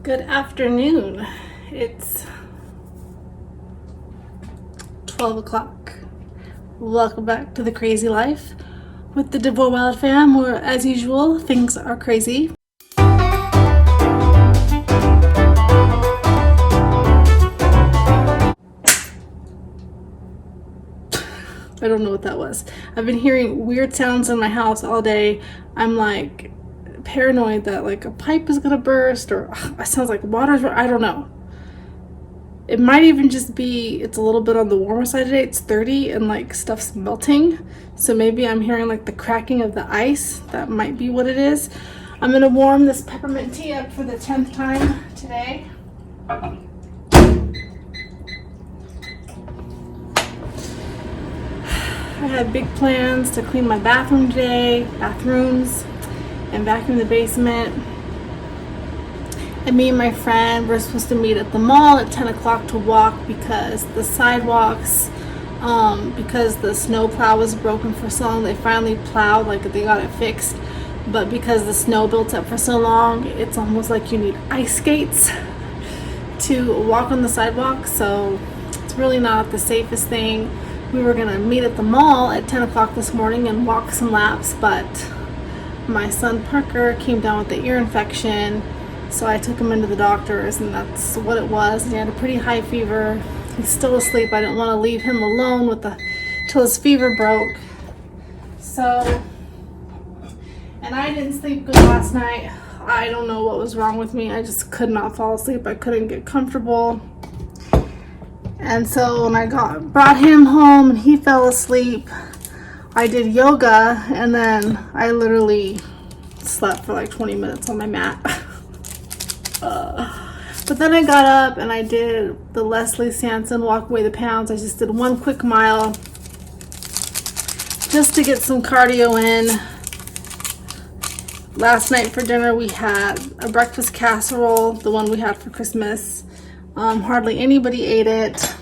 Good afternoon. It's 12 o'clock. Welcome back to the crazy life with the DeVores Wild fam, where, as usual, things are crazy. I don't know what that was. I've been hearing weird sounds in my house all day. I'm like paranoid that like a pipe is gonna burst, or it sounds like water's, I don't know. It might even just be it's a little bit on the warmer side today. It's 30 and like stuff's melting, so maybe I'm hearing like the cracking of the ice. That might be what it is. I'm gonna warm this peppermint tea up for the 10th time today. I had big plans to clean my bathroom today, bathrooms, and vacuum the basement. And me and my friend were supposed to meet at the mall at 10 o'clock to walk because the sidewalks, because the snow plow was broken for so long. They finally plowed, like they got it fixed. But because the snow built up for so long, it's almost like you need ice skates to walk on the sidewalk. So it's really not the safest thing. We were gonna meet at the mall at 10 o'clock this morning and walk some laps, but my son Parker came down with the ear infection, so I took him into the doctor's, and that's what it was. He had a pretty high fever. He's still asleep. I didn't want to leave him alone till his fever broke. So, and I didn't sleep good last night. I don't know what was wrong with me. I just could not fall asleep. I couldn't get comfortable. And so when I brought him home and he fell asleep, I did yoga, and then I literally slept for like 20 minutes on my mat. But then I got up and I did the Leslie Sanson walk away the pounds. I just did one quick mile just to get some cardio in. Last night for dinner we had a breakfast casserole, the one we had for Christmas. Hardly anybody ate it.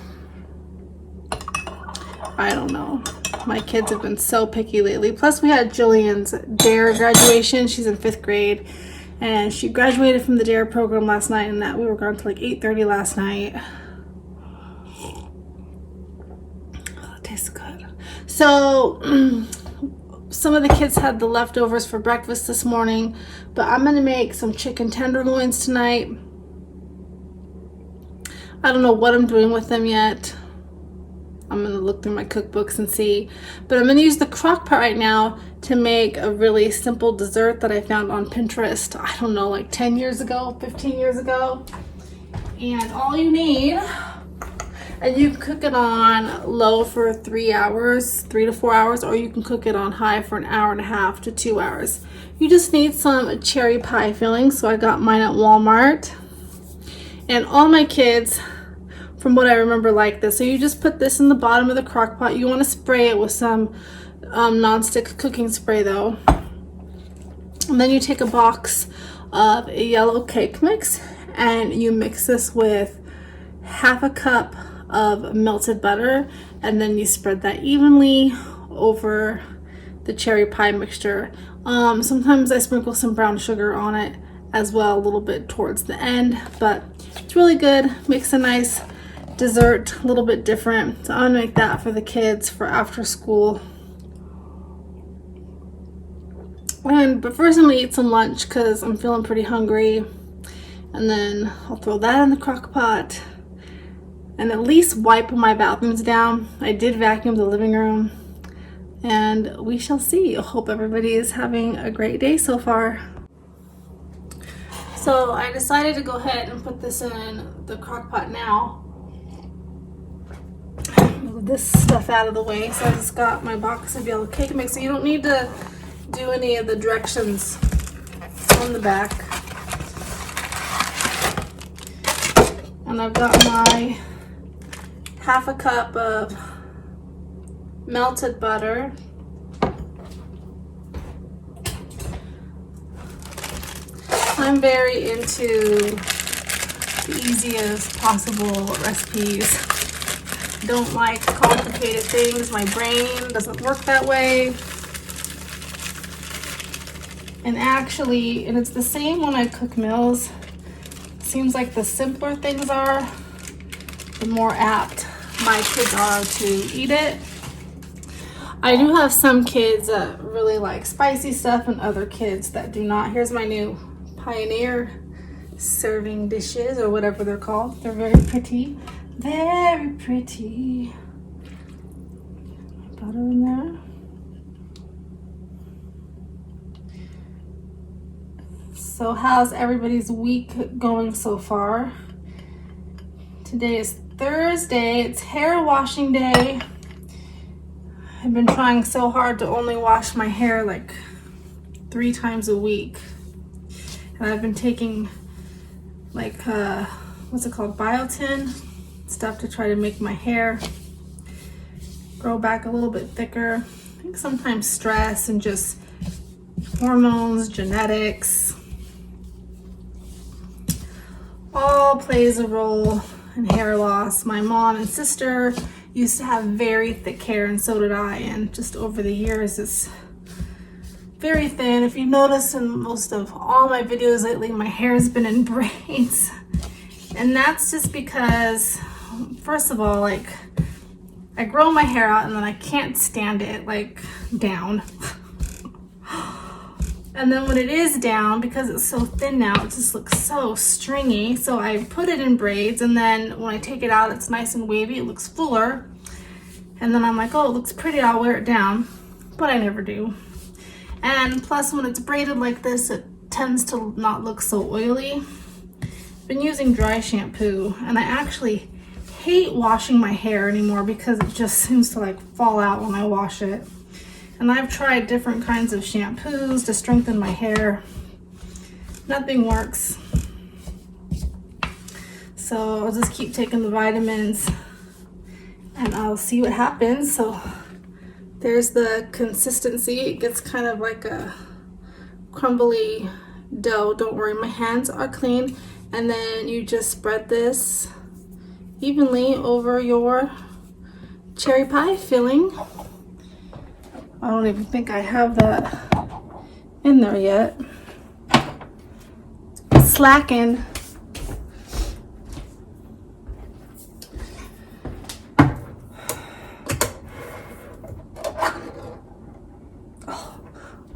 I don't know. My kids have been so picky lately. Plus we had Jillian's DARE graduation. She's in 5th grade. And she graduated from the DARE program last night, and that we were gone to like 8:30 last night. Oh, it tastes good. So some of the kids had the leftovers for breakfast this morning, but I'm gonna make some chicken tenderloins tonight. I don't know what I'm doing with them yet. I'm gonna look through my cookbooks and see, but I'm gonna use the crock pot right now to make a really simple dessert that I found on Pinterest, I don't know, like 10 years ago, 15 years ago. And all you need, and you can cook it on low for 3 hours, 3 to 4 hours, or you can cook it on high for an hour and a half to 2 hours. You just need some cherry pie filling, so I got mine at Walmart. And all my kids, from what I remember, like this. So you just put this in the bottom of the crock pot. You want to spray it with some non-stick cooking spray though. And then you take a box of a yellow cake mix and you mix this with half a cup of melted butter, and then you spread that evenly over the cherry pie mixture. Sometimes I sprinkle some brown sugar on it as well, a little bit towards the end, but it's really good. Makes a nice dessert, a little bit different. So I'm gonna make that for the kids for after school. But first I'm gonna eat some lunch because I'm feeling pretty hungry, and then I'll throw that in the crock pot and at least wipe my bathrooms down. I did vacuum the living room, and we shall see. I hope everybody is having a great day so far. So I decided to go ahead and put this in the crock pot now. Move this stuff out of the way. So I just got my box of yellow cake mix. So you don't need to do any of the directions on the back. And I've got my half a cup of melted butter. I'm very into the easiest possible recipes. Don't like complicated things. My brain doesn't work that way. And actually, and it's the same when I cook meals. seems like the simpler things are, the more apt my kids are to eat it. I do have some kids that really like spicy stuff and other kids that do not. Here's my new Pioneer serving dishes, or whatever they're called. They're very pretty. Very pretty. Butter in there. So how's everybody's week going so far? Today is Thursday. It's hair washing day. I've been trying so hard to only wash my hair like 3 times a week. And I've been taking like, what's it called? Biotin stuff to try to make my hair grow back a little bit thicker. I think sometimes stress and just hormones, genetics, all plays a role in hair loss. My mom and sister used to have very thick hair, and so did I, and just over the years it's very thin. If you notice in most of all my videos lately, my hair has been in braids, and that's just because, first of all, like, I grow my hair out and then I can't stand it like down. And then when it is down, because it's so thin now, it just looks so stringy. So I put it in braids, and then when I take it out, it's nice and wavy. It looks fuller. And then I'm like, oh, it looks pretty, I'll wear it down. But I never do. And plus, when it's braided like this, it tends to not look so oily. I've been using dry shampoo, and I actually hate washing my hair anymore because it just seems to like fall out when I wash it. And I've tried different kinds of shampoos to strengthen my hair. Nothing works. So I'll just keep taking the vitamins and I'll see what happens. So there's the consistency. It gets kind of like a crumbly dough. Don't worry, my hands are clean. And then you just spread this evenly over your cherry pie filling. I don't even think I have that in there yet. Slacking. Oh,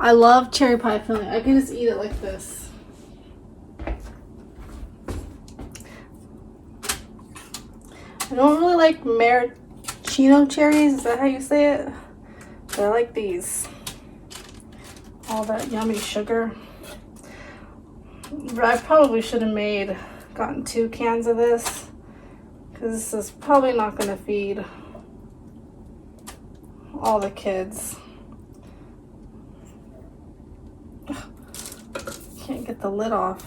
I love cherry pie filling. I can just eat it like this. I don't really like maraschino cherries. Is that how you say it? I like these. All that yummy sugar. I probably should have gotten 2 cans of this, because this is probably not going to feed all the kids. Can't get the lid off.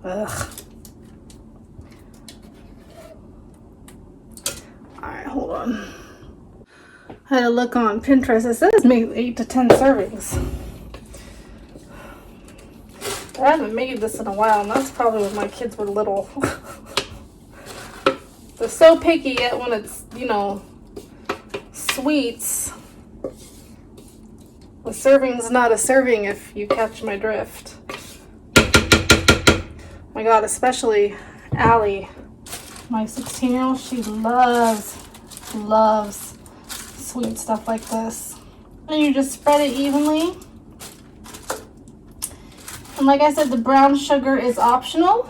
Ugh. Alright, hold on. I had to look on Pinterest. It says make 8 to 10 servings. I haven't made this in a while, and that's probably when my kids were little. They're so picky, yet when it's, you know, sweets, a serving's not a serving, if you catch my drift. My God, especially Allie, my 16-year-old, she loves sweet stuff like this. And you just spread it evenly. And like I said, the brown sugar is optional.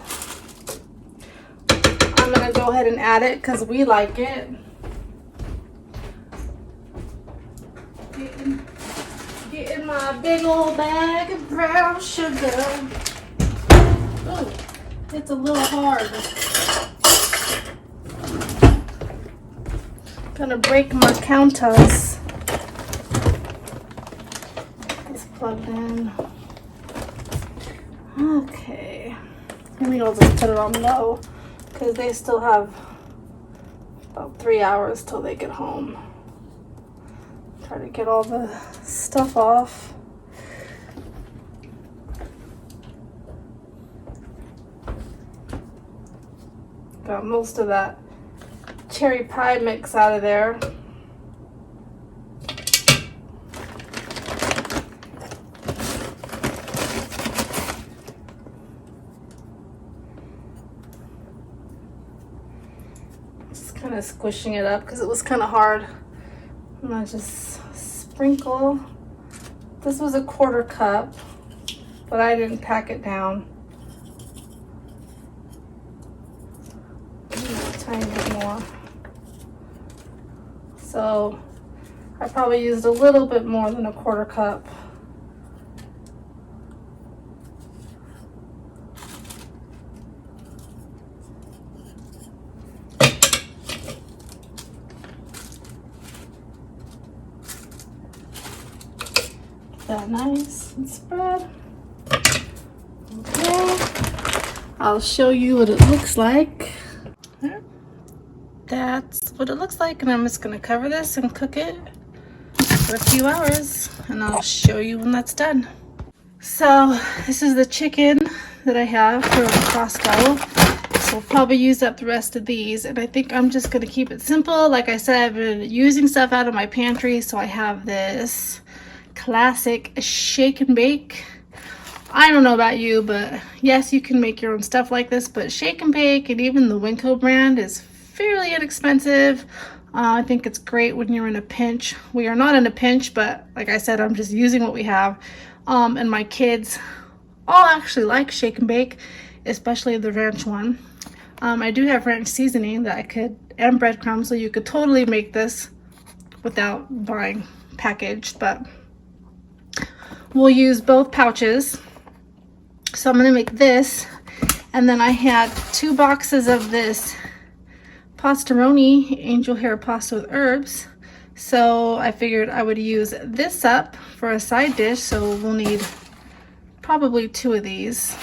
I'm gonna go ahead and add it because we like it. Getting my big old bag of brown sugar. Oh, it's a little hard. Gonna break my counters. It's plugged in. Okay. Maybe I'll just put it on low because they still have about 3 hours till they get home. Try to get all the stuff off. Got most of that cherry pie mix out of there. kind of squishing it up because it was kind of hard. I'm gonna just sprinkle. This was a 1/4 cup, but I didn't pack it down. A tiny bit more. So I probably used a little bit more than a 1/4 cup. That nice and spread. Okay, I'll show you what it looks like. That's what it looks like, and I'm just gonna cover this and cook it for a few hours, and I'll show you when that's done. So this is the chicken that I have from Costco. So we'll probably use up the rest of these, and I think I'm just gonna keep it simple. Like I said, I've been using stuff out of my pantry, so I have this classic shake and bake. I don't know about you, but yes, you can make your own stuff like this, but shake and bake and even the Winco brand is fairly inexpensive. I think it's great when you're in a pinch. We are not in a pinch, but like I said, I'm just using what we have. And my kids all actually like shake and bake, especially the ranch one. I do have ranch seasoning that I could, and breadcrumbs, so you could totally make this without buying packaged, but we'll use both pouches. So I'm gonna make this, and then I had 2 boxes of this pastaroni angel hair pasta with herbs. So I figured I would use this up for a side dish. So we'll need probably 2 of these.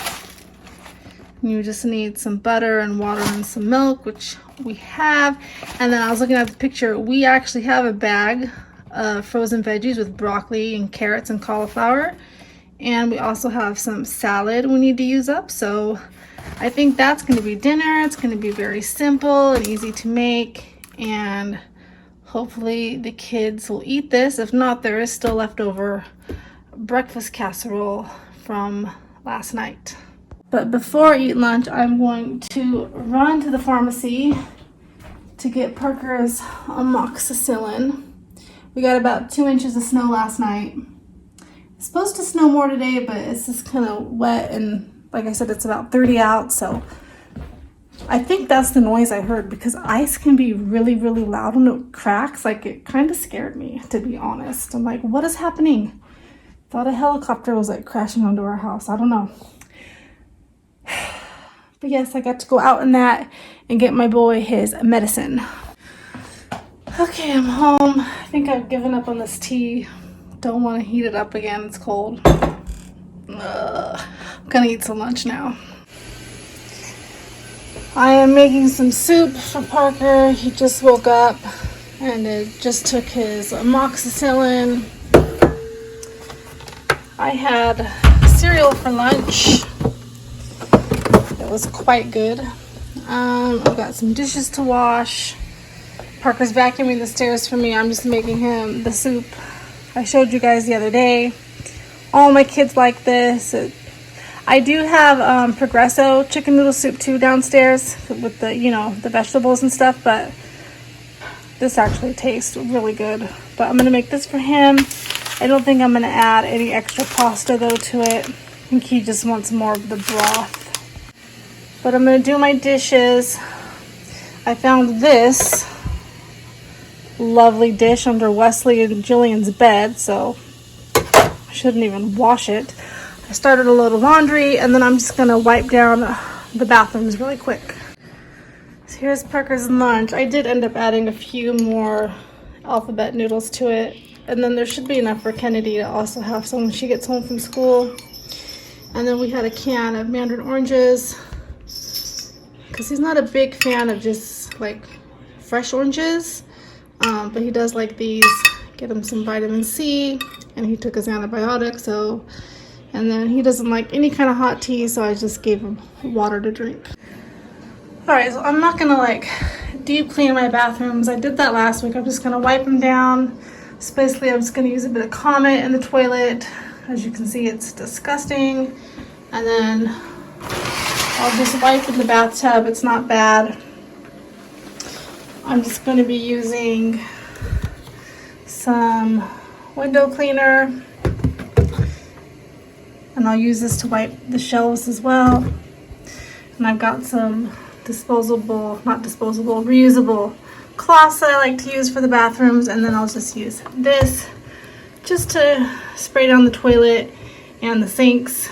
You just need some butter and water and some milk, which we have. And then I was looking at the picture. We actually have a bag of frozen veggies with broccoli and carrots and cauliflower. And we also have some salad we need to use up. So I think that's going to be dinner. It's going to be very simple and easy to make. And hopefully the kids will eat this. If not, there is still leftover breakfast casserole from last night. But before I eat lunch, I'm going to run to the pharmacy to get Parker's amoxicillin. We got about 2 inches of snow last night. It's supposed to snow more today, but it's just kind of wet, and like I said, it's about 30 out, so I think that's the noise I heard, because ice can be really, really loud when it cracks. Like, it kind of scared me, to be honest. I'm like, what is happening? Thought a helicopter was like crashing onto our house. I don't know. But yes, I got to go out in that and get my boy his medicine. Okay, I'm home. I think I've given up on this tea. Don't want to heat it up again. It's cold. I'm gonna eat some lunch now. I am making some soup for Parker. He just woke up and it just took his amoxicillin. I had cereal for lunch. It was quite good. I've got some dishes to wash. Parker's vacuuming the stairs for me. I'm just making him the soup I showed you guys the other day. All my kids like this. I do have Progresso chicken noodle soup too downstairs with the, you know, the vegetables and stuff, but this actually tastes really good. But I'm gonna make this for him. I don't think I'm gonna add any extra pasta though to it. I think he just wants more of the broth. But I'm gonna do my dishes. I found this lovely dish under Wesley and Jillian's bed, so I shouldn't even wash it. I started a load of laundry, and then I'm just gonna wipe down the bathrooms really quick. So here's Parker's lunch. I did end up adding a few more alphabet noodles to it, and then there should be enough for Kennedy to also have some when she gets home from school. And then we had a can of mandarin oranges, because he's not a big fan of just like fresh oranges. But he does like these. Get him some vitamin C, and he took his antibiotic, so, and then he doesn't like any kind of hot tea, so I just gave him water to drink. Alright, so I'm not gonna like deep clean my bathrooms. I did that last week. I'm just gonna wipe them down. So basically I'm just gonna use a bit of Comet in the toilet. As you can see, it's disgusting. And then I'll just wipe in the bathtub. It's not bad. I'm just going to be using some window cleaner, and I'll use this to wipe the shelves as well. And I've got some reusable cloths that I like to use for the bathrooms, and then I'll just use this just to spray down the toilet and the sinks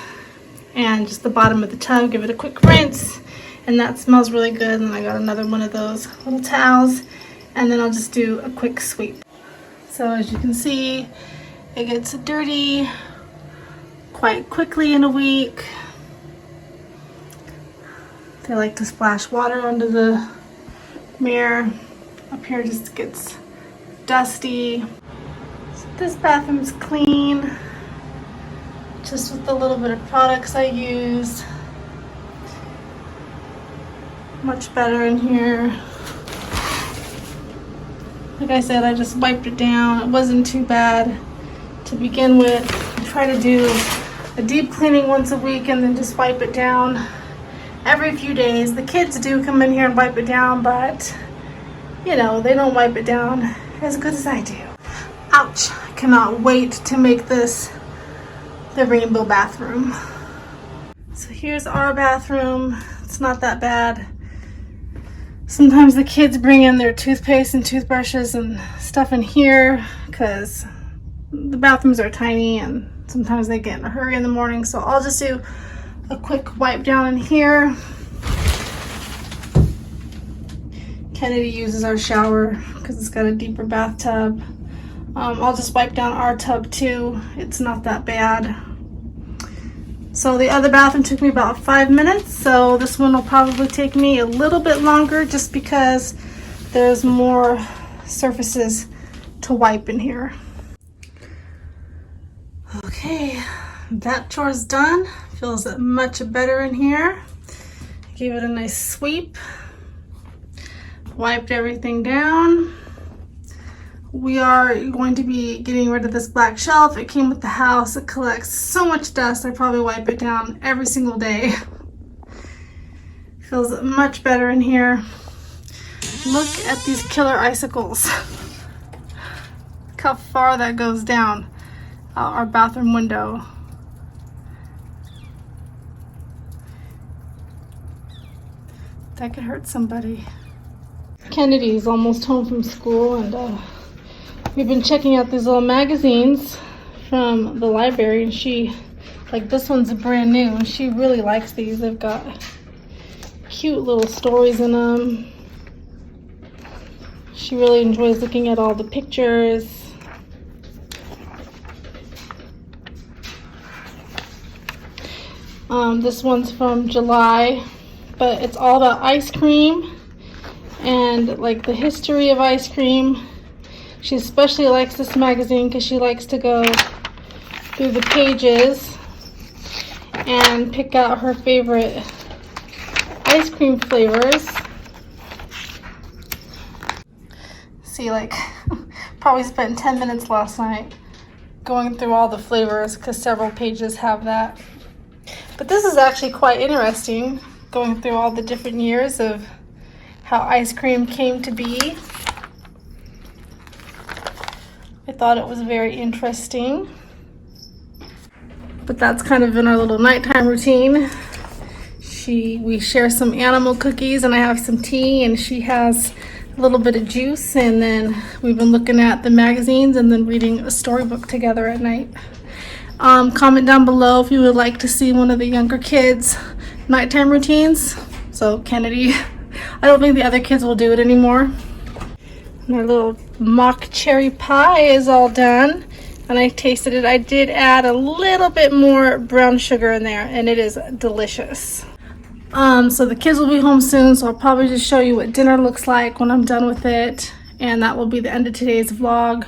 and just the bottom of the tub, give it a quick rinse, and that smells really good. And I got another one of those little towels, and then I'll just do a quick sweep. So as you can see, it gets dirty quite quickly in a week. They like to splash water under the mirror. Up here just gets dusty. So this bathroom's clean, just with the little bit of products I used. Much better in here. Like I said, I just wiped it down. It wasn't too bad to begin with. I try to do a deep cleaning once a week and then just wipe it down every few days. The kids do come in here and wipe it down, but you know, they don't wipe it down as good as I do. Ouch, I cannot wait to make this the rainbow bathroom. So here's our bathroom. It's not that bad. Sometimes the kids bring in their toothpaste and toothbrushes and stuff in here because the bathrooms are tiny and sometimes they get in a hurry in the morning. So I'll just do a quick wipe down in here. Kennedy uses our shower because it's got a deeper bathtub. I'll just wipe down our tub too. It's not that bad. So the other bathroom took me about 5 minutes, so this one will probably take me a little bit longer just because there's more surfaces to wipe in here. Okay, that chore's done. Feels much better in here. Gave it a nice sweep. Wiped everything down. We are going to be getting rid of this black shelf. It came with the house. It collects so much dust. I probably wipe it down every single day. Feels much better in here. Look at these killer icicles. Look how far that goes down our bathroom window. That could hurt somebody. Kennedy's almost home from school, and we've been checking out these little magazines from the library, and she, like, this one's brand new, and she really likes these. They've got cute little stories in them. She really enjoys looking at all the pictures. This one's from July, but it's all about ice cream and like the history of ice cream. She especially likes this magazine because she likes to go through the pages and pick out her favorite ice cream flavors. See, like, probably spent 10 minutes last night going through all the flavors because several pages have that. But this is actually quite interesting, going through all the different years of how ice cream came to be. I thought it was very interesting. But that's kind of been our little nighttime routine. We share some animal cookies, and I have some tea, and she has a little bit of juice, and then we've been looking at the magazines and then reading a storybook together at night. Comment down below if you would like to see one of the younger kids' nighttime routines. So Kennedy, I don't think the other kids will do it anymore. And our little mock cherry pie is all done, and I tasted it. I did add a little bit more brown sugar in there, and it is delicious. So the kids will be home soon, so I'll probably just show you what dinner looks like when I'm done with it, and that will be the end of today's vlog.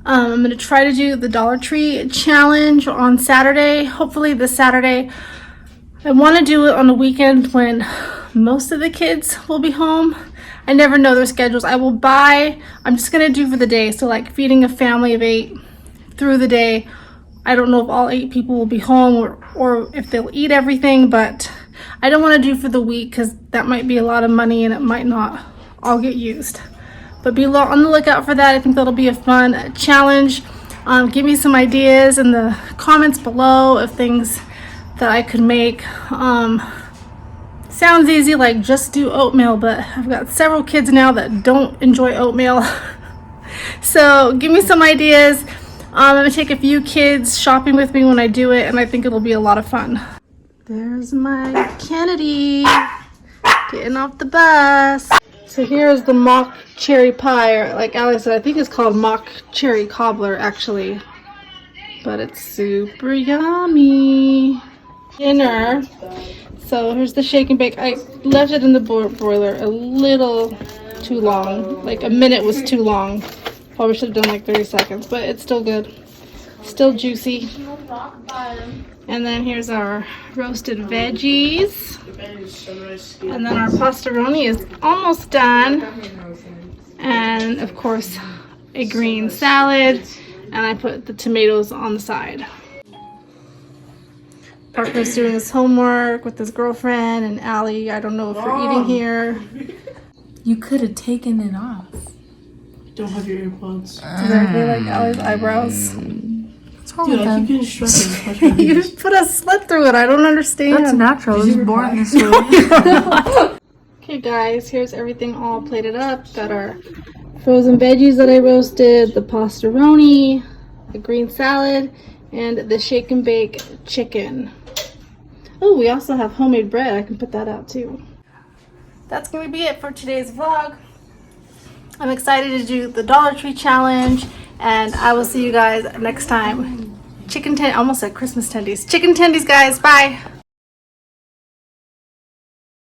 I'm going to try to do the Dollar Tree challenge on Saturday, hopefully this Saturday. I want to do it on a weekend when most of the kids will be home. I never know their schedules. I'm just going to do for the day, so like feeding a family of 8 through the day. I don't know if all 8 people will be home or if they'll eat everything, but I don't want to do for the week because that might be a lot of money and it might not all get used. But be on the lookout for that. I think that'll be a fun challenge. Give me some ideas in the comments below of things that I could make. Sounds easy, like just do oatmeal, but I've got several kids now that don't enjoy oatmeal. So give me some ideas. I'm gonna take a few kids shopping with me when I do it, and I think it'll be a lot of fun. There's my Kennedy getting off the bus. So here's the mock cherry pie, or like Alex said, I think it's called mock cherry cobbler actually, but it's super yummy. Dinner. So here's the shake and bake. I left it in the broiler a little too long. Like a minute was too long. Probably should have done like 30 seconds, but it's still good. Still juicy. And then here's our roasted veggies. And then our pastaroni is almost done. And of course, a green salad. And I put the tomatoes on the side. Parker's doing his homework with his girlfriend, and Allie, I don't know if we're eating here. You could have taken it off. Don't have your earplugs. Does that feel like Allie's eyebrows? What's wrong Dude, with I keep them? getting stressed. You just put a slit through it. I don't understand. That's natural. I was born this way. Okay guys, here's everything all plated up. Got our frozen veggies that I roasted, the pastaroni, the green salad, and the shake and bake chicken. Oh, we also have homemade bread. I can put that out too. That's going to be it for today's vlog. I'm excited to do the Dollar Tree challenge, and I will see you guys next time. Almost said Christmas tendies. Chicken tendies, guys. Bye.